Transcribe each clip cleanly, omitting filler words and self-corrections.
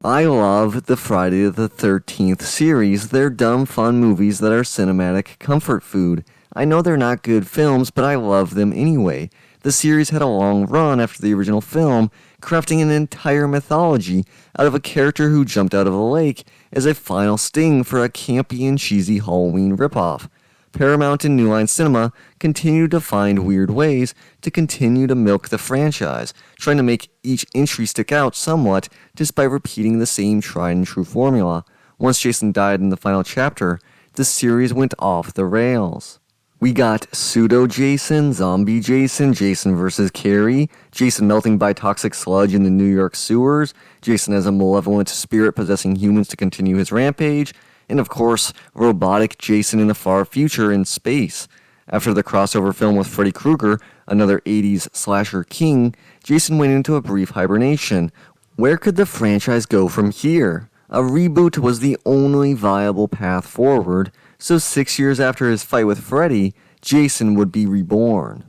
I love the Friday the 13th series. They're dumb, fun movies that are cinematic comfort food. I know they're not good films, but I love them anyway. The series had a long run after the original film, crafting an entire mythology out of a character who jumped out of a lake as a final sting for a campy and cheesy Halloween ripoff. Paramount and New Line Cinema continued to find weird ways to continue to milk the franchise, trying to make each entry stick out somewhat just by repeating the same tried and true formula. Once Jason died in the final chapter, the series went off the rails. We got Pseudo Jason, Zombie Jason, Jason vs. Carrie, Jason melting by toxic sludge in the New York sewers, Jason as a malevolent spirit possessing humans to continue his rampage, and of course, robotic Jason in the far future in space. After the crossover film with Freddy Krueger, another 80s slasher king, Jason went into a brief hibernation. Where could the franchise go from here? A reboot was the only viable path forward, so 6 years after his fight with Freddy, Jason would be reborn.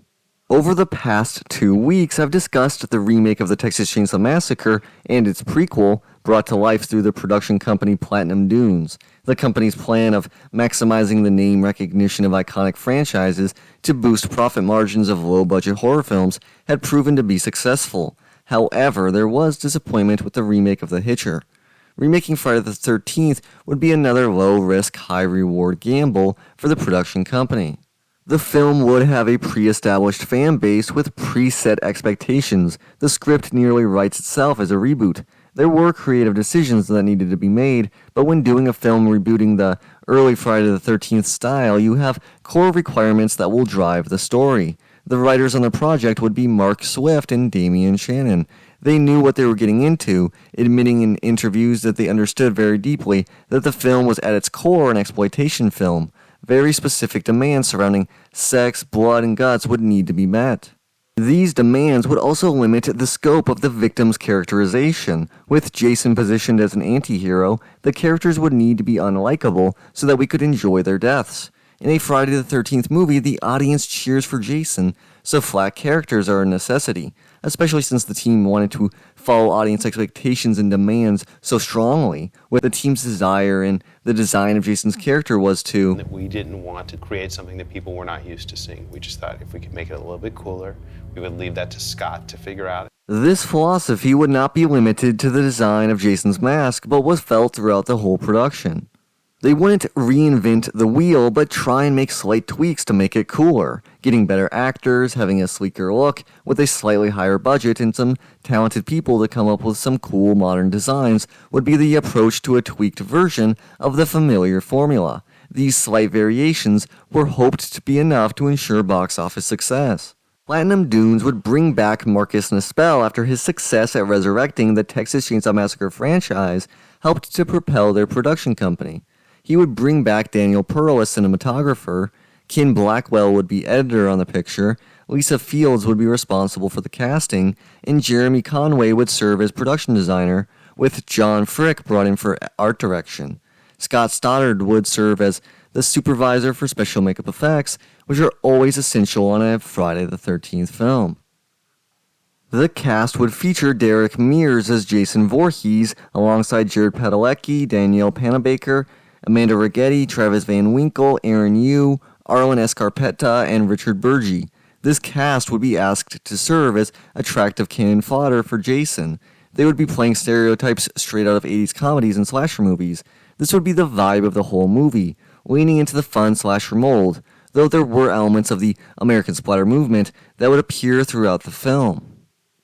Over the past 2 weeks, I've discussed the remake of the Texas Chainsaw Massacre and its prequel, brought to life through the production company Platinum Dunes. The company's plan of maximizing the name recognition of iconic franchises to boost profit margins of low-budget horror films had proven to be successful. However, there was disappointment with the remake of The Hitcher. Remaking Friday the 13th would be another low-risk, high-reward gamble for the production company. The film would have a pre-established fan base with preset expectations. The script nearly writes itself as a reboot. There were creative decisions that needed to be made, but when doing a film rebooting the early Friday the 13th style, you have core requirements that will drive the story. The writers on the project would be Mark Swift and Damian Shannon. They knew what they were getting into, admitting in interviews that they understood very deeply that the film was at its core an exploitation film. Very specific demands surrounding sex, blood, and guts would need to be met. These demands would also limit the scope of the victim's characterization. With Jason positioned as an anti-hero, the characters would need to be unlikable so that we could enjoy their deaths. In a Friday the 13th movie, the audience cheers for Jason, so flat characters are a necessity, especially since the team wanted to follow audience expectations and demands so strongly, with the team's desire and the design of Jason's character was to... We didn't want to create something that people were not used to seeing. We just thought if we could make it a little bit cooler, we would leave that to Scott to figure out. This philosophy would not be limited to the design of Jason's mask, but was felt throughout the whole production. They wouldn't reinvent the wheel, but try and make slight tweaks to make it cooler, getting better actors, having a sleeker look, with a slightly higher budget and some talented people to come up with some cool modern designs would be the approach to a tweaked version of the familiar formula. These slight variations were hoped to be enough to ensure box office success. Platinum Dunes would bring back Marcus Nispel after his success at resurrecting the Texas Chainsaw Massacre franchise helped to propel their production company. He would bring back Daniel Pearl as cinematographer, Ken Blackwell would be editor on the picture, Lisa Fields would be responsible for the casting, and Jeremy Conway would serve as production designer, with John Frick brought in for art direction. Scott Stoddard would serve as the supervisor for special makeup effects, which are always essential on a Friday the 13th film. The cast would feature Derek Mears as Jason Voorhees, alongside Jared Padalecki, Danielle Panabaker, Amanda Rigetti, Travis Van Winkle, Aaron Yu, Arlen Escarpetta, and Richard Burgi. This cast would be asked to serve as attractive cannon fodder for Jason. They would be playing stereotypes straight out of 80s comedies and slasher movies. This would be the vibe of the whole movie, leaning into the fun slasher mold, though there were elements of the American splatter movement that would appear throughout the film.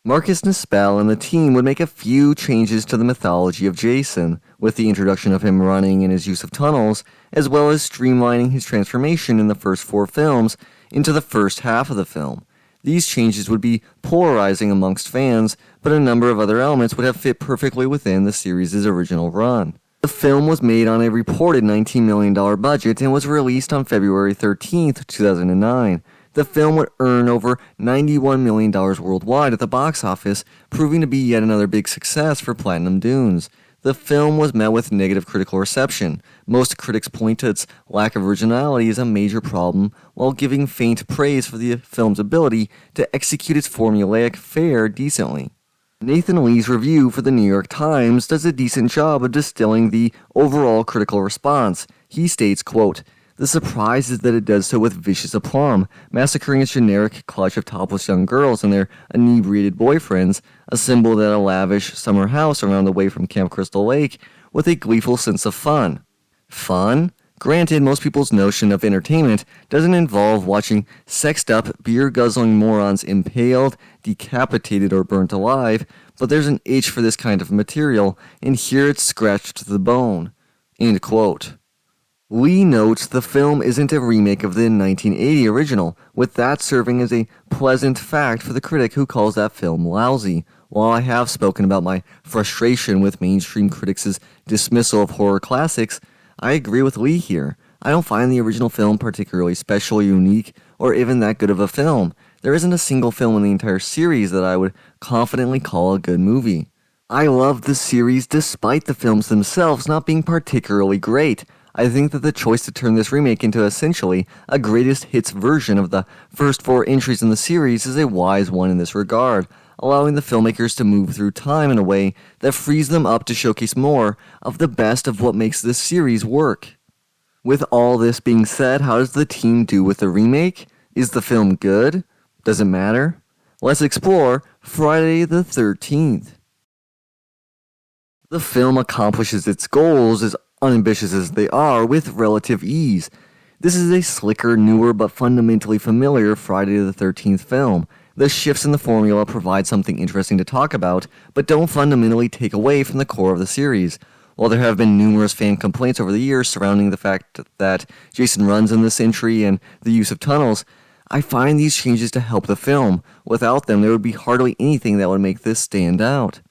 Marcus Nispel and the team would make a few changes to the mythology of Jason, with the introduction of him running and his use of tunnels, as well as streamlining his transformation in the first 4 films into the first half of the film. These changes would be polarizing amongst fans, but a number of other elements would have fit perfectly within the series' original run. The film was made on a reported $19 million budget and was released on February 13, 2009. The film would earn over $91 million worldwide at the box office, proving to be yet another big success for Platinum Dunes. The film was met with negative critical reception. Most critics point to its lack of originality as a major problem, while giving faint praise for the film's ability to execute its formulaic fare decently. Nathan Lee's review for the New York Times does a decent job of distilling the overall critical response. He states, quote, "The surprise is that it does so with vicious aplomb, massacring its generic clutch of topless young girls and their inebriated boyfriends, assembled at a lavish summer house around the way from Camp Crystal Lake, with a gleeful sense of fun." Fun? Granted, most people's notion of entertainment doesn't involve watching sexed-up, beer-guzzling morons impaled, decapitated, or burnt alive, but there's an itch for this kind of material, and here it's scratched to the bone. End quote. Lee notes the film isn't a remake of the 1980 original, with that serving as a pleasant fact for the critic who calls that film lousy. While I have spoken about my frustration with mainstream critics' dismissal of horror classics, I agree with Lee here. I don't find the original film particularly special, unique, or even that good of a film. There isn't a single film in the entire series that I would confidently call a good movie. I love the series despite the films themselves not being particularly great. I think that the choice to turn this remake into essentially a greatest hits version of the first 4 entries in the series is a wise one in this regard, allowing the filmmakers to move through time in a way that frees them up to showcase more of the best of what makes this series work. With all this being said, how does the team do with the remake? Is the film good? Does it matter? Let's explore Friday the 13th. The film accomplishes its goals, as unambitious as they are, with relative ease. This is a slicker, newer, but fundamentally familiar Friday the 13th film. The shifts in the formula provide something interesting to talk about, but don't fundamentally take away from the core of the series. While there have been numerous fan complaints over the years surrounding the fact that Jason runs in this entry and the use of tunnels, I find these changes to help the film. Without them, there would be hardly anything that would make this stand out.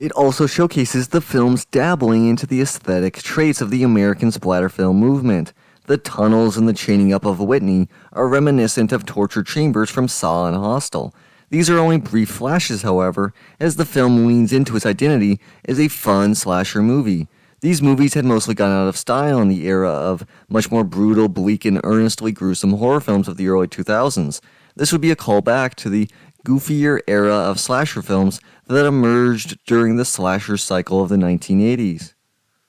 It also showcases the film's dabbling into the aesthetic traits of the American splatter film movement. The tunnels and the chaining up of Whitney are reminiscent of torture chambers from Saw and Hostel. These are only brief flashes, however, as the film leans into its identity as a fun slasher movie. These movies had mostly gone out of style in the era of much more brutal, bleak, and earnestly gruesome horror films of the early 2000s. This would be a callback to the goofier era of slasher films that emerged during the slasher cycle of the 1980s.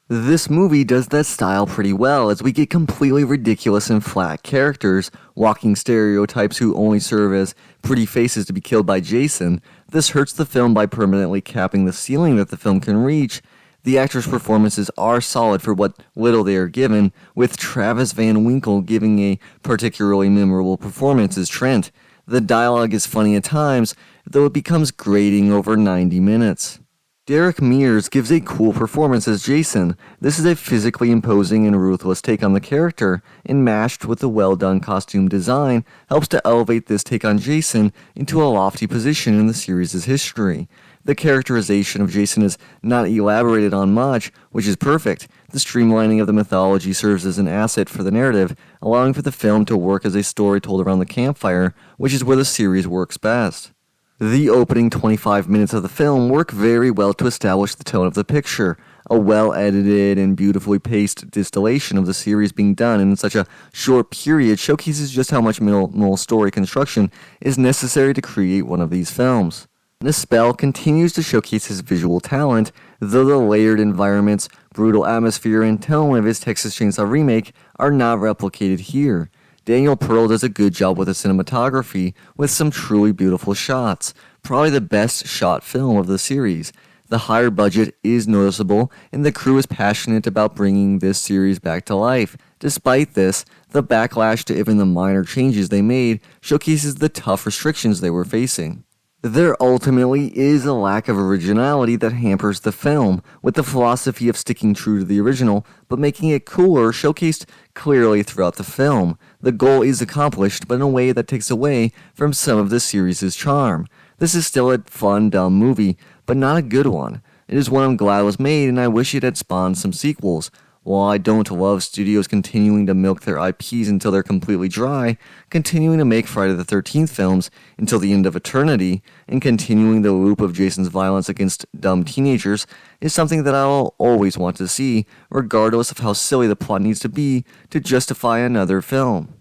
This movie does that style pretty well, as we get completely ridiculous and flat characters, walking stereotypes who only serve as pretty faces to be killed by Jason. This hurts the film by permanently capping the ceiling that the film can reach. The actors' performances are solid for what little they are given, with Travis Van Winkle giving a particularly memorable performance as Trent. The dialogue is funny at times, though it becomes grating over 90 minutes. Derek Mears gives a cool performance as Jason. This is a physically imposing and ruthless take on the character, and matched with the well-done costume design, helps to elevate this take on Jason into a lofty position in the series' history. The characterization of Jason is not elaborated on much, which is perfect. The streamlining of the mythology serves as an asset for the narrative, allowing for the film to work as a story told around the campfire, which is where the series works best. The opening 25 minutes of the film work very well to establish the tone of the picture. A well-edited and beautifully paced distillation of the series being done in such a short period showcases just how much minimal story construction is necessary to create one of these films. Nispel continues to showcase his visual talent, though the layered environments, brutal atmosphere, and tone of his Texas Chainsaw remake are not replicated here. Daniel Pearl does a good job with the cinematography, with some truly beautiful shots. Probably the best shot film of the series. The higher budget is noticeable, and the crew is passionate about bringing this series back to life. Despite this, the backlash to even the minor changes they made showcases the tough restrictions they were facing. There ultimately is a lack of originality that hampers the film, with the philosophy of sticking true to the original, but making it cooler showcased clearly throughout the film. The goal is accomplished, but in a way that takes away from some of the series' charm. This is still a fun, dumb movie, but not a good one. It is one I'm glad was made, and I wish it had spawned some sequels. While I don't love studios continuing to milk their IPs until they're completely dry, continuing to make Friday the 13th films until the end of eternity, and continuing the loop of Jason's violence against dumb teenagers is something that I'll always want to see, regardless of how silly the plot needs to be to justify another film.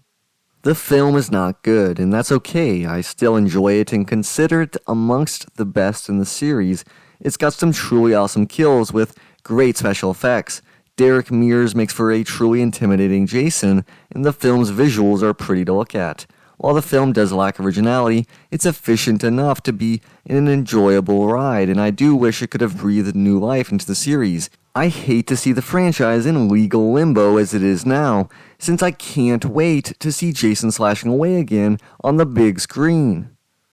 The film is not good, and that's okay. I still enjoy it and consider it amongst the best in the series. It's got some truly awesome kills with great special effects. Derek Mears makes for a truly intimidating Jason, and the film's visuals are pretty to look at. While the film does lack originality, it's efficient enough to be an enjoyable ride, and I do wish it could have breathed new life into the series. I hate to see the franchise in legal limbo as it is now, since I can't wait to see Jason slashing away again on the big screen.